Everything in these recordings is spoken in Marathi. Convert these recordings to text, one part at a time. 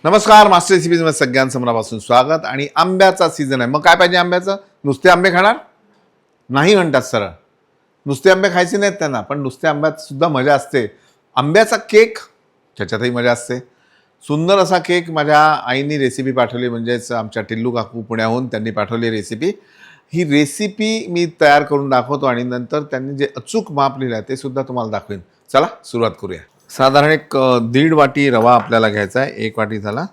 नमस्कार, मास्टर रेसिपीजमध्ये सगळ्यांचं मनापासून स्वागत. आणि आंब्याचा सीझन आहे, मग काय पाहिजे आंब्याचं? नुसते आंबे खाणार नाही म्हणतात सरळ. नुसते आंबे खायचे नाहीत त्यांना, पण नुसत्या आंब्यात सुद्धा मजा असते. आंब्याचा केक त्याच्यातही मजा असते. सुंदर असा केक माझ्या आईनी रेसिपी पाठवली, म्हणजेच आमच्या टिल्लू काकू पुण्याहून त्यांनी पाठवली रेसिपी. ही रेसिपी मी तयार करून दाखवतो आणि नंतर त्यांनी जे अचूक माप लिहिलं आहे ते सुद्धा तुम्हाला दाखवेन. चला सुरुवात करूया. साधारण एक 1.5 वाटी रवा आपल्याला घ्यायचा आहे. 1 वाटी झाला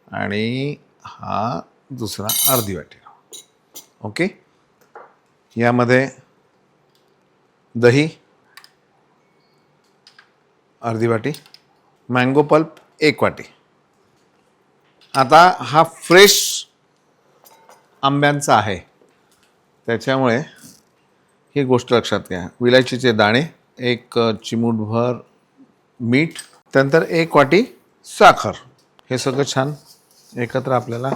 आणि हा दुसरा अर्धी वाटी रवा. ओके. यामध्ये दही अर्धी वाटी, मँगो पल्प 1 वाटी. आता हा फ्रेश आंब्यांचा आहे त्याच्यामुळे ही गोष्ट लक्षात घ्या. विलायचीचे दाणे, 1 चिमूटभर मीठ, त्यानंतर 1 वाटी साखर. हे सगळं छान एकत्र आपल्याला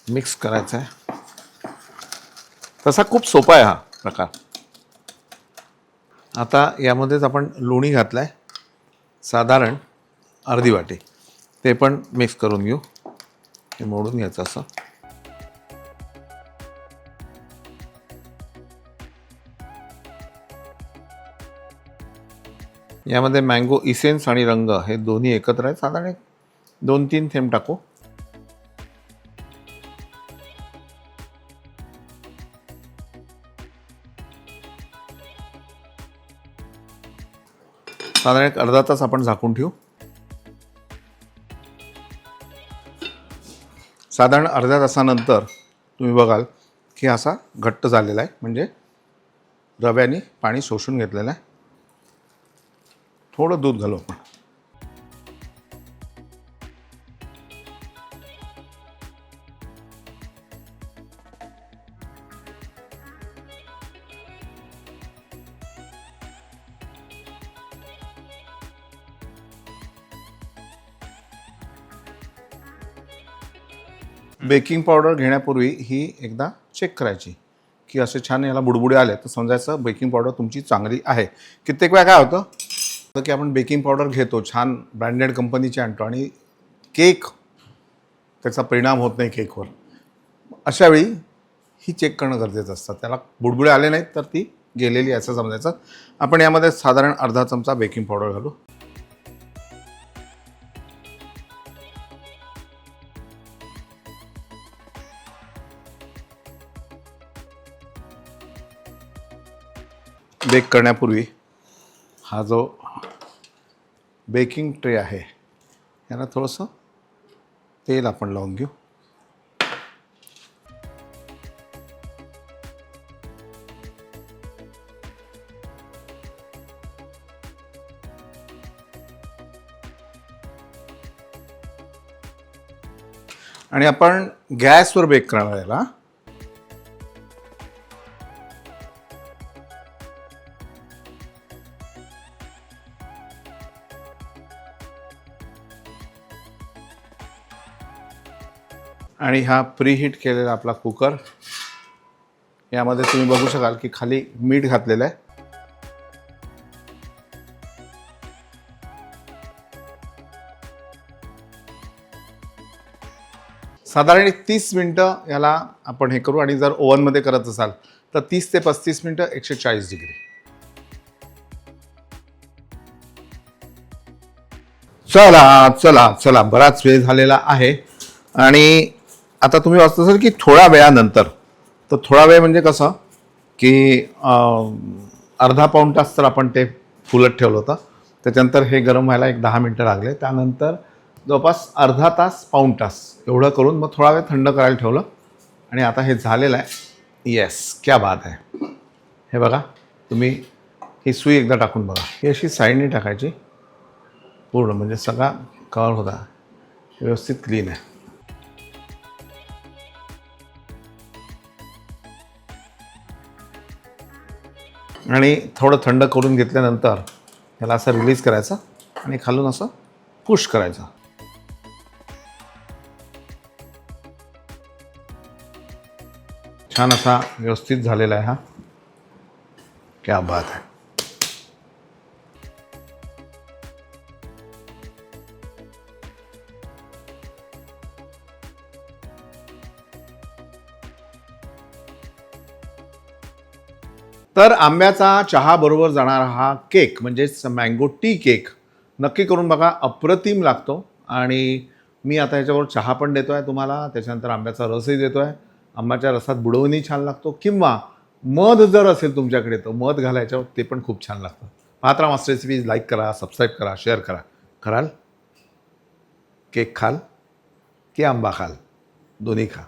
मिक्स करायचं आहे. तसा खूप सोपा आहे हा प्रकार. आता यामध्येच आपण लोणी घातलं आहे साधारण अर्धी वाटी. ते पण मिक्स करून घेऊ. हे मोडून घ्यायचं असं. यामध्ये मँगो इसेन्स आणि रंग हे दोन्ही एकत्र आहेत. साधारण 2-3 थेंब टाकू. साधारण एक अर्धा तास आपण झाकून ठेवू. साधारण अर्ध्या तासानंतर तुम्ही बघाल की असा घट्ट झालेला आहे, म्हणजे रव्याने पाणी शोषून घेतलेलं आहे. थोडं दूध घालू आपण. बेकिंग पावडर घेण्यापूर्वी ही एकदा चेक करायची की असे छान याला बुडबुडे आले तर समजायचं बेकिंग पावडर तुमची चांगली आहे. कित्येक वेळा काय होतं की आपण बेकिंग पावडर घेतो, छान ब्रँडेड कंपनीची आणतो आणि केक त्याचा परिणाम होत नाही केकवर. अशावेळी ही चेक करणं गरजेचं असतं. त्याला बुडबुडे आले नाहीत तर ती गेलेली असं समजायचं. आपण यामध्ये साधारण अर्धा चमचा बेकिंग पावडर घालू. बेक करण्यापूर्वी हा जो बेकिंग ट्रे आहे याला थोडंसं तेल आपण लावून घेऊ. आणि आपण गॅसवर बेक करणार याला. आणि हा प्रीहीट केलेला आपला कुकर, यामध्ये तुम्ही बघू शकाल की खाली मीठ घातलेलं आहे. साधारण 30 मिनटं याला आपण हे करू. आणि जर ओव्हनमध्ये करत असाल तर 30 ते 35 मिनटं 140 डिग्री. चला चला चला, बराच वेळ झालेला आहे. आणि आता तुम्ही वाचत असाल की थोड्या वेळानंतर, तर थोडा वेळ म्हणजे कसं की अर्धा पाऊण तास तर आपण ते फुलत ठेवलं होतं. त्याच्यानंतर हे गरम व्हायला एक 10 मिनटं लागले. त्यानंतर जवळपास अर्धा तास पाऊण तास एवढं करून मग थोडा वेळ थंड करायला ठेवलं. आणि आता हे झालेलं आहे. येस, क्या बात आहे. हे बघा, तुम्ही ही सुई एकदा टाकून बघा. ही अशी साईडने टाकायची पूर्ण, म्हणजे सगळा कवर होता. व्यवस्थित क्लीन आहे. आणि थोडं थंड करून घेतल्यानंतर याला असं रिलीज करायचं आणि खालून असं पुश करायचं. छान असा व्यवस्थित झालेला आहे हा. क्या बात आहे. तर आंब्याचा चहा बरोबर जाणारा हा केक म्हणजेच मँगो टी केक नक्की करून बघा, अप्रतिम लागतो. आणि मी आता ह्याच्याबरोबर चहा पण देतो आहे तुम्हाला, त्याच्यानंतर आंब्याचा रसही देतो आहे. आंब्याच्या रसात बुडवूनही छान लागतो, किंवा मध जर असेल तुमच्याकडे तर मध घालायचं, ते पण खूप छान लागतं. पाहत राहा मस्त रेसिपीज. लाईक करा, सबस्क्राईब करा, शेअर करा. कराल? केक खाल की आंबा खाल? दोन्ही खा.